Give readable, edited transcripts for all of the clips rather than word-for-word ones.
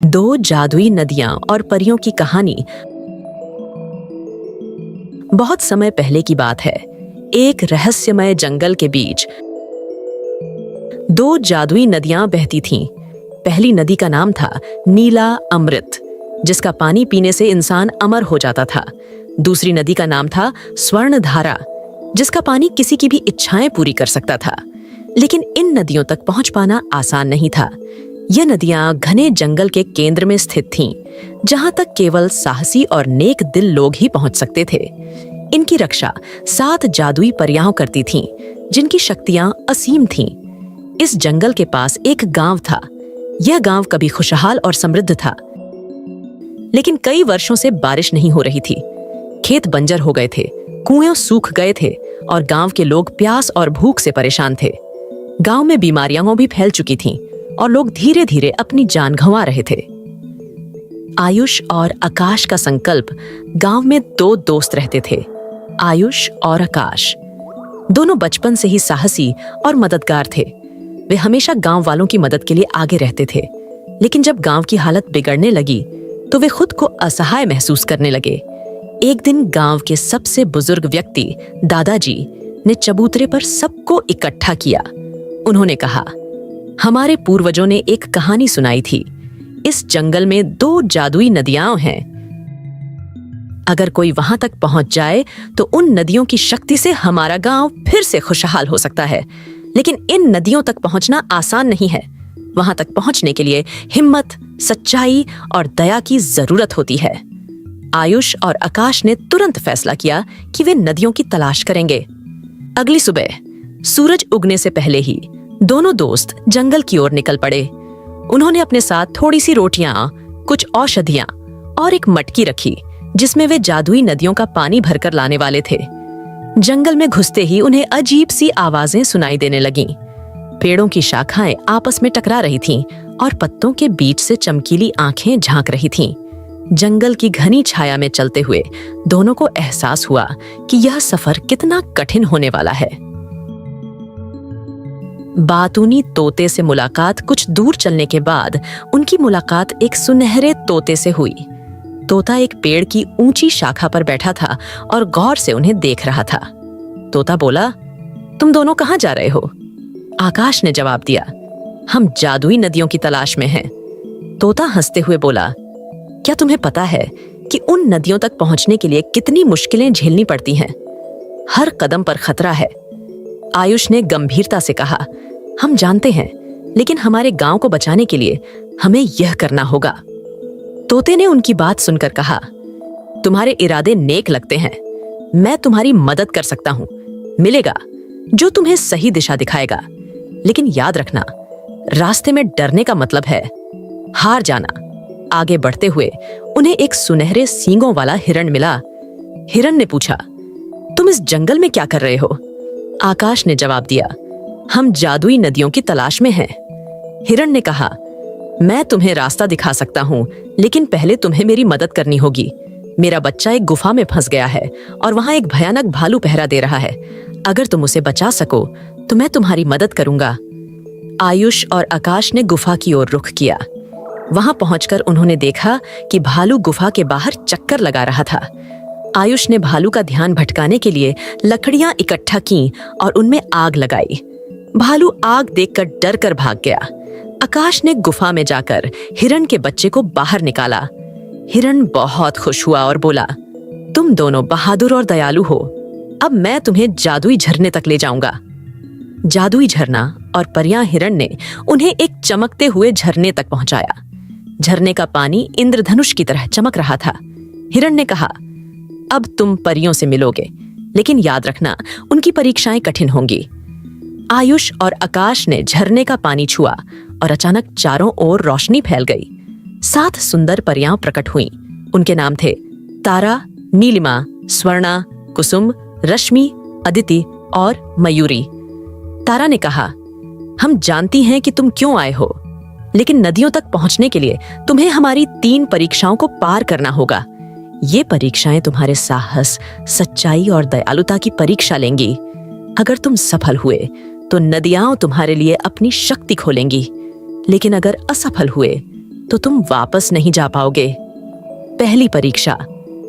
दो जादुई नदियां और परियों की कहानी। बहुत समय पहले की बात है। एक रहस्यमय जंगल के बीच दो जादुई नदियां बहती थीं। पहली नदी का नाम था नीला अमृत, जिसका पानी पीने से इंसान अमर हो जाता था। दूसरी नदी का नाम था स्वर्णधारा, जिसका पानी किसी की भी इच्छाएं पूरी कर सकता था। लेकिन इन नदियों तक पहुंच पाना आसान नहीं था। ये नदियां घने जंगल के केंद्र में स्थित थीं, जहां तक केवल साहसी और नेक दिल लोग ही पहुंच सकते थे। इनकी रक्षा 7 जादुई परियां करती थीं, जिनकी शक्तियां असीम थीं। इस जंगल के पास एक गांव था। यह गांव कभी खुशहाल और समृद्ध था, लेकिन कई वर्षों से बारिश नहीं हो रही थी। खेत बंजर हो गए थे, कुएं सूख गए थे और गांव के लोग प्यास और भूख से परेशान थे। गांव में बीमारियां भी फैल चुकी थीं और लोग धीरे धीरे अपनी जान गंवा रहे थे। आयुष और आकाश का संकल्प। गांव में 2 दोस्त रहते थे, आयुष और आकाश। दोनों बचपन से ही साहसी और मददगार थे। वे हमेशा गांव वालों की मदद के लिए आगे रहते थे। लेकिन जब गांव की हालत बिगड़ने लगी तो वे खुद को असहाय महसूस करने लगे। एक दिन गांव के सबसे बुजुर्ग व्यक्ति दादाजी ने चबूतरे पर सबको इकट्ठा किया। उन्होंने कहा, हमारे पूर्वजों ने एक कहानी सुनाई थी। इस जंगल में 2 जादुई नदियां हैं। अगर कोई वहां तक पहुंच जाए तो उन नदियों की शक्ति से हमारा गांव फिर से खुशहाल हो सकता है। लेकिन इन नदियों तक पहुंचना आसान नहीं है। वहां तक पहुंचने के लिए हिम्मत, सच्चाई और दया की जरूरत होती है। आयुष और आकाश ने तुरंत फैसला किया कि वे नदियों की तलाश करेंगे। अगली सुबह सूरज उगने से पहले ही दोनों दोस्त जंगल की ओर निकल पड़े। उन्होंने अपने साथ थोड़ी सी रोटियां, कुछ औषधियां और एक मटकी रखी, जिसमें वे जादुई नदियों का पानी भरकर लाने वाले थे। जंगल में घुसते ही उन्हें अजीब सी आवाजें सुनाई देने लगीं। पेड़ों की शाखाएं आपस में टकरा रही थीं और पत्तों के बीच से चमकीली आंखें झांक रही थीं। जंगल की घनी छाया में चलते हुए दोनों को एहसास हुआ कि यह सफर कितना कठिन होने वाला है। बातूनी तोते से मुलाकात। कुछ दूर चलने के बाद उनकी मुलाकात एक सुनहरे तोते से हुई। तोता एक पेड़ की ऊंची शाखा पर बैठा था और गौर से उन्हें देख रहा था। तोता बोला, तुम दोनों कहां जा रहे हो? आकाश ने जवाब दिया, हम जादुई नदियों की तलाश में हैं। तोता हंसते हुए बोला, क्या तुम्हें पता है कि उन नदियों तक पहुंचने के लिए कितनी मुश्किलें झेलनी पड़ती हैं? हर कदम पर खतरा है। आयुष ने गंभीरता से कहा, हम जानते हैं, लेकिन हमारे गांव को बचाने के लिए हमें यह करना होगा। तोते ने उनकी बात सुनकर कहा, तुम्हारे इरादे नेक लगते हैं। मैं तुम्हारी मदद कर सकता हूं। मिलेगा जो तुम्हें सही दिशा दिखाएगा। लेकिन याद रखना, रास्ते में डरने का मतलब है हार जाना। आगे बढ़ते हुए उन्हें एक सुनहरे सींगों वाला हिरण मिला। हिरण ने पूछा, तुम इस जंगल में क्या कर रहे हो? आकाश ने जवाब दिया, हम जादुई नदियों की तलाश में हैं। हिरण ने कहा, मैं तुम्हें रास्ता दिखा सकता हूं, लेकिन पहले तुम्हें मेरी मदद करनी होगी। मेरा बच्चा एक गुफा में फंस गया है और वहां एक भयानक भालू पहरा दे रहा है। अगर तुम उसे बचा सको तो मैं तुम्हारी मदद करूंगा। आयुष और आकाश ने गुफा की ओर रुख किया। वहां पहुंचकर उन्होंने देखा कि भालू गुफा के बाहर चक्कर लगा रहा था। आयुष ने भालू का ध्यान भटकाने के लिए लकड़ियां इकट्ठा की और उनमें आग लगाई। भालू आग देखकर डर कर भाग गया। आकाश ने गुफा में जाकर हिरण के बच्चे को बाहर निकाला। हिरण बहुत खुश हुआ और बोला, तुम दोनों बहादुर और दयालु हो। अब मैं तुम्हें जादुई झरने तक ले जाऊंगा। जादुई झरना और परियां हिरण ने उन्हें एक चमकते हुए झरने तक पहुंचाया। झरने का पानी इंद्रधनुष की तरह चमक रहा था। हिरण ने कहा, अब तुम परियों से मिलोगे, लेकिन याद रखना, उनकी परीक्षाएं कठिन होंगी। आयुष और आकाश ने झरने का पानी छुआ और अचानक चारों ओर रोशनी फैल गई। 7 सुंदर परियां प्रकट हुईं। उनके नाम थे तारा, नीलिमा, स्वर्णा, कुसुम, रश्मि, अदिति और मयूरी। तारा ने कहा, हम जानती हैं कि तुम क्यों आए हो, लेकिन नदियों तक पहुंचने के लिए तुम्हें हमारी 3 परीक्षाओं को पार करना होगा। ये परीक्षाएं तुम्हारे साहस, सच्चाई और दयालुता की परीक्षा लेंगी। अगर तुम सफल हुए तो नदियां तुम्हारे लिए अपनी शक्ति खोलेंगी, लेकिन अगर असफल हुए तो तुम वापस नहीं जा पाओगे। पहली परीक्षा।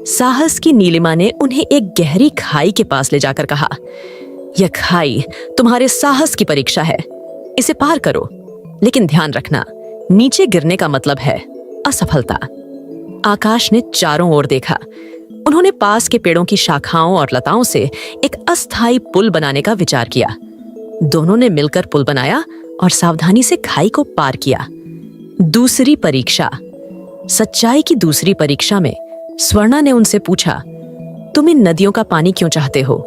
साहस की नीलिमा ने उन्हें एक गहरी खाई के पास ले जाकर कहा, यह खाई तुम्हारे साहस की परीक्षा है, इसे पार करो, लेकिन ध्यान रखना, नीचे गिरने का मतलब है असफलता। आकाश ने चारों ओर देखा। उन्होंने पास के पेड़ों की शाखाओं और लताओं से एक अस्थायी पुल बनाने का विचार किया। दोनों ने मिलकर पुल बनाया और सावधानी से खाई को पार किया। दूसरी परीक्षा। सच्चाई की दूसरी परीक्षा में स्वर्णा ने उनसे पूछा, तुम इन नदियों का पानी क्यों चाहते हो?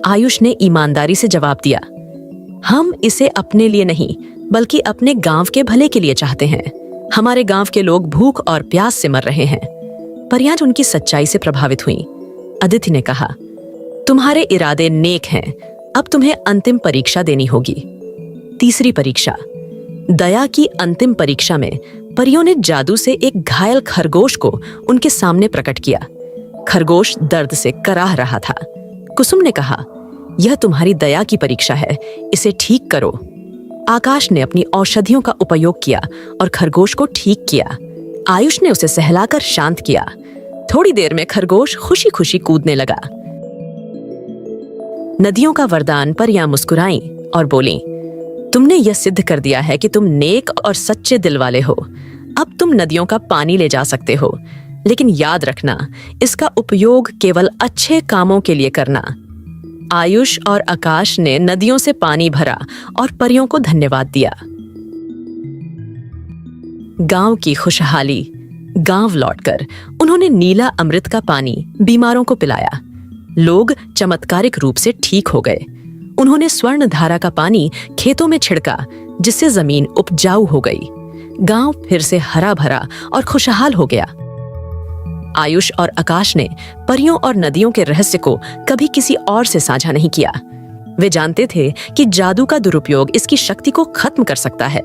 आयुष ने ईमानदारी से जवाब दिया, हम इसे अपने लिए नहीं बल्कि अपने गांव के भले के लिए चाहते हैं। हमारे गांव के लोग भूख और प्यास से मर रहे हैं। परियां उनकी सच्चाई से प्रभावित हुई। अदिति ने कहा, तुम्हारे इरादे नेक हैं, अब तुम्हें अंतिम परीक्षा देनी होगी। तीसरी परीक्षा। दया की अंतिम परीक्षा में परियों ने जादू से एक घायल खरगोश को उनके सामने प्रकट किया। खरगोश दर्द से कराह रहा था। कुसुम ने कहा, यह तुम्हारी दया की परीक्षा है, इसे ठीक करो। आकाश ने अपनी औषधियों का उपयोग किया और खरगोश को ठीक किया। आयुष ने उसे सहलाकर शांत किया। थोड़ी देर में खरगोश खुशी खुशी कूदने लगा। नदियों का वरदान परियां मुस्कुराईं और बोलीं, तुमने यह सिद्ध कर दिया है कि तुम नेक और सच्चे दिल वाले हो। अब तुम नदियों का पानी ले जा सकते हो, लेकिन याद रखना, इसका उपयोग केवल अच्छे कामों के लिए करना। आयुष और आकाश ने नदियों से पानी भरा और परियों को धन्यवाद दिया। गांव की खुशहाली। गांव लौटकर उन्होंने नीला अमृत का पानी बीमारों को पिलाया। लोग चमत्कारिक रूप से ठीक हो गए। उन्होंने स्वर्ण धारा का पानी खेतों में छिड़का, जिससे जमीन उपजाऊ हो गई। गांव फिर से हरा भरा और खुशहाल हो गया। आयुष और आकाश ने परियों और नदियों के रहस्य को कभी किसी और से साझा नहीं किया। वे जानते थे कि जादू का दुरुपयोग इसकी शक्ति को खत्म कर सकता है,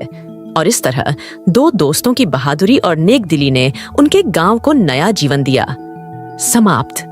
और इस तरह दो दोस्तों की बहादुरी और नेकदिली ने उनके गांव को नया जीवन दिया। समाप्त।